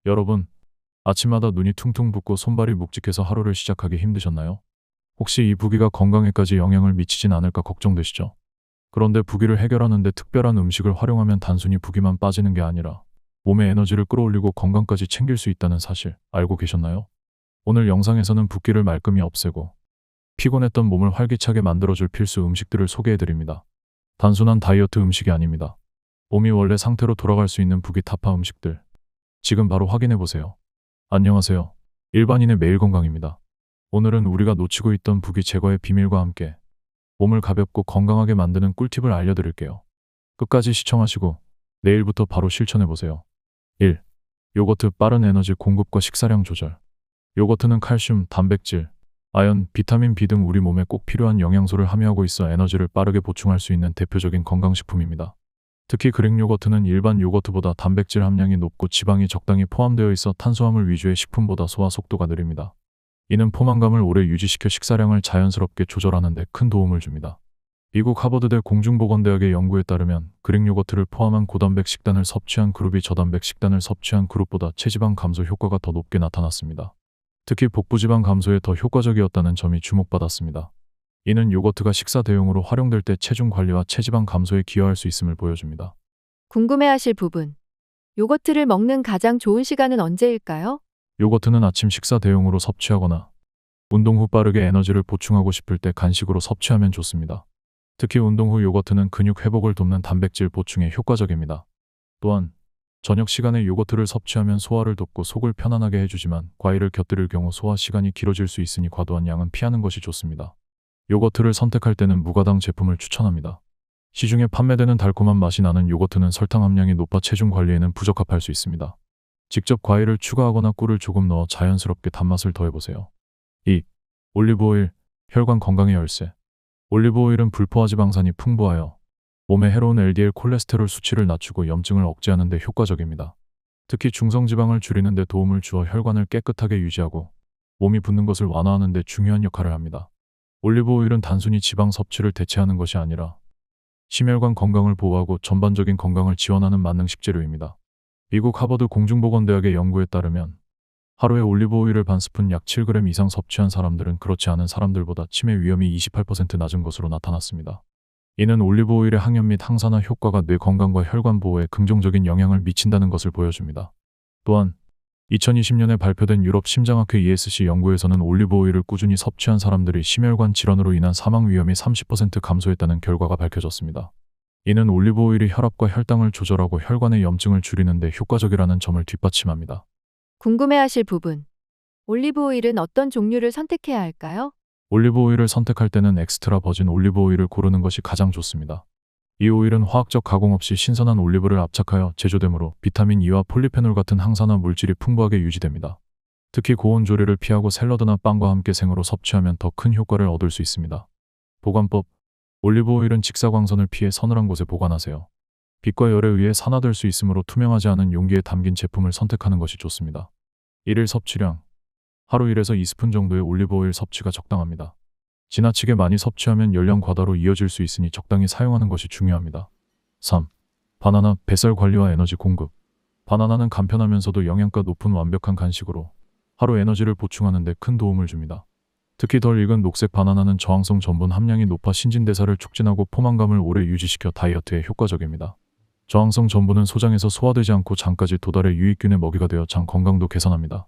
여러분, 아침마다 눈이 퉁퉁 붓고 손발이 묵직해서 하루를 시작하기 힘드셨나요? 혹시 이 부기가 건강에까지 영향을 미치진 않을까 걱정되시죠? 그런데 부기를 해결하는데 특별한 음식을 활용하면 단순히 부기만 빠지는 게 아니라 몸의 에너지를 끌어올리고 건강까지 챙길 수 있다는 사실 알고 계셨나요? 오늘 영상에서는 붓기를 말끔히 없애고 피곤했던 몸을 활기차게 만들어줄 필수 음식들을 소개해드립니다. 단순한 다이어트 음식이 아닙니다. 몸이 원래 상태로 돌아갈 수 있는 부기 타파 음식들. 지금 바로 확인해보세요. 안녕하세요. 일반인의 매일 건강입니다. 오늘은 우리가 놓치고 있던 부기 제거의 비밀과 함께 몸을 가볍고 건강하게 만드는 꿀팁을 알려드릴게요. 끝까지 시청하시고 내일부터 바로 실천해보세요. 1. 요거트 빠른 에너지 공급과 식사량 조절. 요거트는 칼슘, 단백질, 아연, 비타민 B 등 우리 몸에 꼭 필요한 영양소를 함유하고 있어 에너지를 빠르게 보충할 수 있는 대표적인 건강식품입니다. 특히 그릭 요거트는 일반 요거트보다 단백질 함량이 높고 지방이 적당히 포함되어 있어 탄수화물 위주의 식품보다 소화 속도가 느립니다. 이는 포만감을 오래 유지시켜 식사량을 자연스럽게 조절하는 데 큰 도움을 줍니다. 미국 하버드대 공중보건대학의 연구에 따르면 그릭 요거트를 포함한 고단백 식단을 섭취한 그룹이 저단백 식단을 섭취한 그룹보다 체지방 감소 효과가 더 높게 나타났습니다. 특히 복부지방 감소에 더 효과적이었다는 점이 주목받았습니다. 이는 요거트가 식사 대용으로 활용될 때 체중 관리와 체지방 감소에 기여할 수 있음을 보여줍니다. 궁금해하실 부분. 요거트를 먹는 가장 좋은 시간은 언제일까요? 요거트는 아침 식사 대용으로 섭취하거나 운동 후 빠르게 에너지를 보충하고 싶을 때 간식으로 섭취하면 좋습니다. 특히 운동 후 요거트는 근육 회복을 돕는 단백질 보충에 효과적입니다. 또한 저녁 시간에 요거트를 섭취하면 소화를 돕고 속을 편안하게 해주지만 과일을 곁들일 경우 소화 시간이 길어질 수 있으니 과도한 양은 피하는 것이 좋습니다. 요거트를 선택할 때는 무가당 제품을 추천합니다. 시중에 판매되는 달콤한 맛이 나는 요거트는 설탕 함량이 높아 체중 관리에는 부적합할 수 있습니다. 직접 과일을 추가하거나 꿀을 조금 넣어 자연스럽게 단맛을 더해보세요. 2. 올리브오일, 혈관 건강의 열쇠. 올리브오일은 불포화 지방산이 풍부하여 몸에 해로운 LDL 콜레스테롤 수치를 낮추고 염증을 억제하는 데 효과적입니다. 특히 중성지방을 줄이는 데 도움을 주어 혈관을 깨끗하게 유지하고 몸이 붓는 것을 완화하는 데 중요한 역할을 합니다. 올리브오일은 단순히 지방 섭취를 대체하는 것이 아니라 심혈관 건강을 보호하고 전반적인 건강을 지원하는 만능 식재료입니다. 미국 하버드 공중보건대학의 연구에 따르면 하루에 올리브오일을 반 스푼 약 7g 이상 섭취한 사람들은 그렇지 않은 사람들보다 치매 위험이 28% 낮은 것으로 나타났습니다. 이는 올리브오일의 항염 및 항산화 효과가 뇌 건강과 혈관 보호에 긍정적인 영향을 미친다는 것을 보여줍니다. 또한 2020년에 발표된 유럽 심장학회 ESC 연구에서는 올리브오일을 꾸준히 섭취한 사람들이 심혈관 질환으로 인한 사망 위험이 30% 감소했다는 결과가 밝혀졌습니다. 이는 올리브오일이 혈압과 혈당을 조절하고 혈관의 염증을 줄이는 데 효과적이라는 점을 뒷받침합니다. 궁금해하실 부분. 올리브오일은 어떤 종류를 선택해야 할까요? 올리브오일을 선택할 때는 엑스트라 버진 올리브오일을 고르는 것이 가장 좋습니다. 이 오일은 화학적 가공 없이 신선한 올리브를 압착하여 제조되므로 비타민 E와 폴리페놀 같은 항산화 물질이 풍부하게 유지됩니다. 특히 고온 조리를 피하고 샐러드나 빵과 함께 생으로 섭취하면 더 큰 효과를 얻을 수 있습니다. 보관법. 올리브오일은 직사광선을 피해 서늘한 곳에 보관하세요. 빛과 열에 의해 산화될 수 있으므로 투명하지 않은 용기에 담긴 제품을 선택하는 것이 좋습니다. 1일 섭취량. 하루 1에서 2스푼 정도의 올리브오일 섭취가 적당합니다. 지나치게 많이 섭취하면 열량 과다로 이어질 수 있으니 적당히 사용하는 것이 중요합니다. 3. 바나나, 뱃살 관리와 에너지 공급. 바나나는 간편하면서도 영양가 높은 완벽한 간식으로 하루 에너지를 보충하는 데 큰 도움을 줍니다. 특히 덜 익은 녹색 바나나는 저항성 전분 함량이 높아 신진대사를 촉진하고 포만감을 오래 유지시켜 다이어트에 효과적입니다. 저항성 전분은 소장에서 소화되지 않고 장까지 도달해 유익균의 먹이가 되어 장 건강도 개선합니다.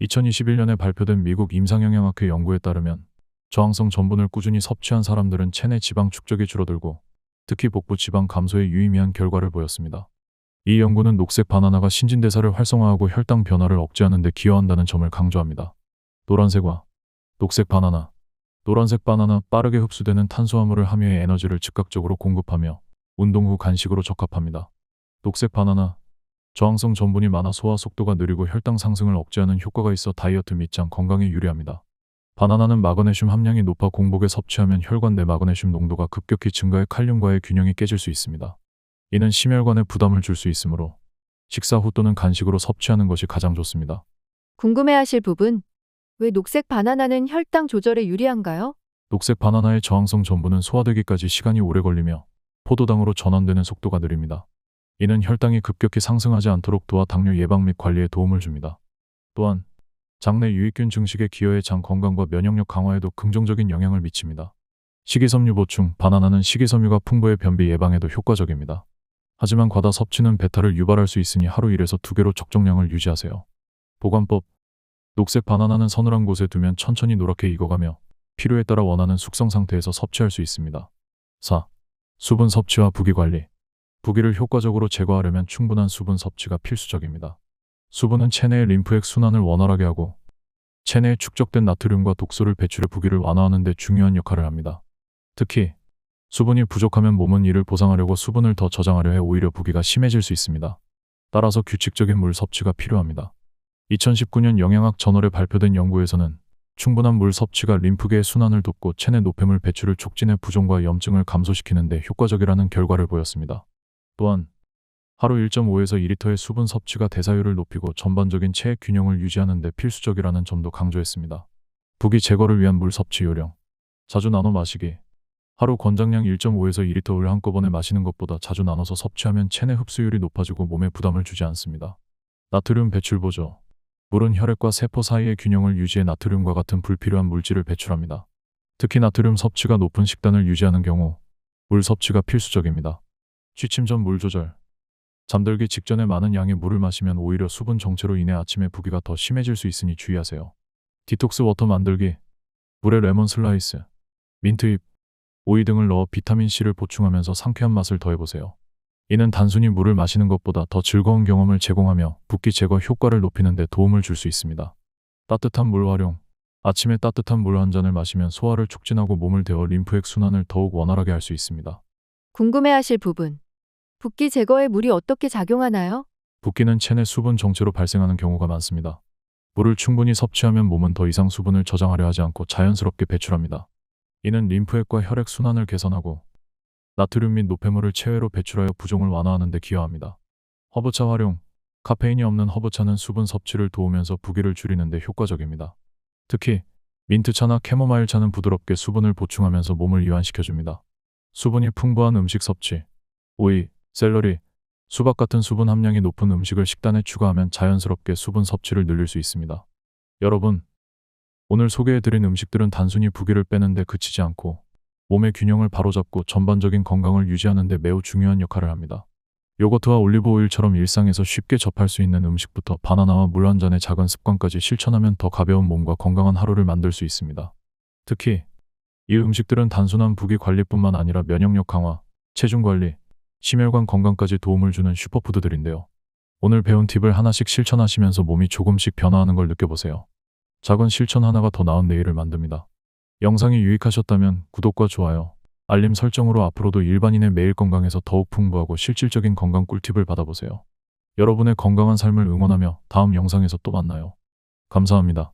2021년에 발표된 미국 임상영양학회 연구에 따르면 저항성 전분을 꾸준히 섭취한 사람들은 체내 지방 축적이 줄어들고 특히 복부 지방 감소에 유의미한 결과를 보였습니다. 이 연구는 녹색 바나나가 신진대사를 활성화하고 혈당 변화를 억제하는 데 기여한다는 점을 강조합니다. 노란색과 녹색 바나나. 노란색 바나나 빠르게 흡수되는 탄수화물을 함유해 에너지를 즉각적으로 공급하며 운동 후 간식으로 적합합니다. 녹색 바나나. 저항성 전분이 많아 소화 속도가 느리고 혈당 상승을 억제하는 효과가 있어 다이어트 및 장 건강에 유리합니다. 바나나는 마그네슘 함량이 높아 공복에 섭취하면 혈관 내 마그네슘 농도가 급격히 증가해 칼륨과의 균형이 깨질 수 있습니다. 이는 심혈관에 부담을 줄 수 있으므로 식사 후 또는 간식으로 섭취하는 것이 가장 좋습니다. 궁금해하실 부분. 왜 녹색 바나나는 혈당 조절에 유리한가요? 녹색 바나나의 저항성 전분은 소화되기까지 시간이 오래 걸리며 포도당으로 전환되는 속도가 느립니다. 이는 혈당이 급격히 상승하지 않도록 도와 당뇨 예방 및 관리에 도움을 줍니다. 또한 장내 유익균 증식에 기여해 장 건강과 면역력 강화에도 긍정적인 영향을 미칩니다. 식이섬유 보충, 바나나는 식이섬유가 풍부해 변비 예방에도 효과적입니다. 하지만 과다 섭취는 배탈을 유발할 수 있으니 하루 1에서 2개로 적정량을 유지하세요. 보관법. 녹색 바나나는 서늘한 곳에 두면 천천히 노랗게 익어가며 필요에 따라 원하는 숙성 상태에서 섭취할 수 있습니다. 4. 수분 섭취와 부기 관리. 부기를 효과적으로 제거하려면 충분한 수분 섭취가 필수적입니다. 수분은 체내의 림프액 순환을 원활하게 하고 체내에 축적된 나트륨과 독소를 배출해 부기를 완화하는 데 중요한 역할을 합니다. 특히 수분이 부족하면 몸은 이를 보상하려고 수분을 더 저장하려 해 오히려 부기가 심해질 수 있습니다. 따라서 규칙적인 물 섭취가 필요합니다. 2019년 영양학 저널에 발표된 연구에서는 충분한 물 섭취가 림프계의 순환을 돕고 체내 노폐물 배출을 촉진해 부종과 염증을 감소시키는 데 효과적이라는 결과를 보였습니다. 또한 하루 1.5에서 2리터의 수분 섭취가 대사율을 높이고 전반적인 체액 균형을 유지하는 데 필수적이라는 점도 강조했습니다. 부기 제거를 위한 물 섭취 요령. 자주 나눠 마시기. 하루 권장량 1.5에서 2리터를 한꺼번에 마시는 것보다 자주 나눠서 섭취하면 체내 흡수율이 높아지고 몸에 부담을 주지 않습니다. 나트륨 배출 보조. 물은 혈액과 세포 사이의 균형을 유지해 나트륨과 같은 불필요한 물질을 배출합니다. 특히 나트륨 섭취가 높은 식단을 유지하는 경우 물 섭취가 필수적입니다. 취침 전 물 조절. 잠들기 직전에 많은 양의 물을 마시면 오히려 수분 정체로 인해 아침에 부기가 더 심해질 수 있으니 주의하세요. 디톡스 워터 만들기. 물에 레몬 슬라이스, 민트잎, 오이 등을 넣어 비타민C를 보충하면서 상쾌한 맛을 더해보세요. 이는 단순히 물을 마시는 것보다 더 즐거운 경험을 제공하며 붓기 제거 효과를 높이는 데 도움을 줄 수 있습니다. 따뜻한 물 활용. 아침에 따뜻한 물 한 잔을 마시면 소화를 촉진하고 몸을 데워 림프액 순환을 더욱 원활하게 할 수 있습니다. 궁금해하실 부분. 붓기 제거에 물이 어떻게 작용하나요? 붓기는 체내 수분 정체로 발생하는 경우가 많습니다. 물을 충분히 섭취하면 몸은 더 이상 수분을 저장하려 하지 않고 자연스럽게 배출합니다. 이는 림프액과 혈액 순환을 개선하고 나트륨 및 노폐물을 체외로 배출하여 부종을 완화하는 데 기여합니다. 허브차 활용. 카페인이 없는 허브차는 수분 섭취를 도우면서 부기를 줄이는 데 효과적입니다. 특히 민트차나 캐모마일차는 부드럽게 수분을 보충하면서 몸을 이완시켜줍니다. 수분이 풍부한 음식 섭취. 오이, 샐러리, 수박 같은 수분 함량이 높은 음식을 식단에 추가하면 자연스럽게 수분 섭취를 늘릴 수 있습니다. 여러분, 오늘 소개해드린 음식들은 단순히 부기를 빼는 데 그치지 않고 몸의 균형을 바로잡고 전반적인 건강을 유지하는 데 매우 중요한 역할을 합니다. 요거트와 올리브 오일처럼 일상에서 쉽게 접할 수 있는 음식부터 바나나와 물 한 잔의 작은 습관까지 실천하면 더 가벼운 몸과 건강한 하루를 만들 수 있습니다. 특히 이 음식들은 단순한 부기 관리뿐만 아니라 면역력 강화, 체중 관리, 심혈관 건강까지 도움을 주는 슈퍼푸드들인데요. 오늘 배운 팁을 하나씩 실천하시면서 몸이 조금씩 변화하는 걸 느껴보세요. 작은 실천 하나가 더 나은 내일을 만듭니다. 영상이 유익하셨다면 구독과 좋아요, 알림 설정으로 앞으로도 일반인의 매일 건강에서 더욱 풍부하고 실질적인 건강 꿀팁을 받아보세요. 여러분의 건강한 삶을 응원하며 다음 영상에서 또 만나요. 감사합니다.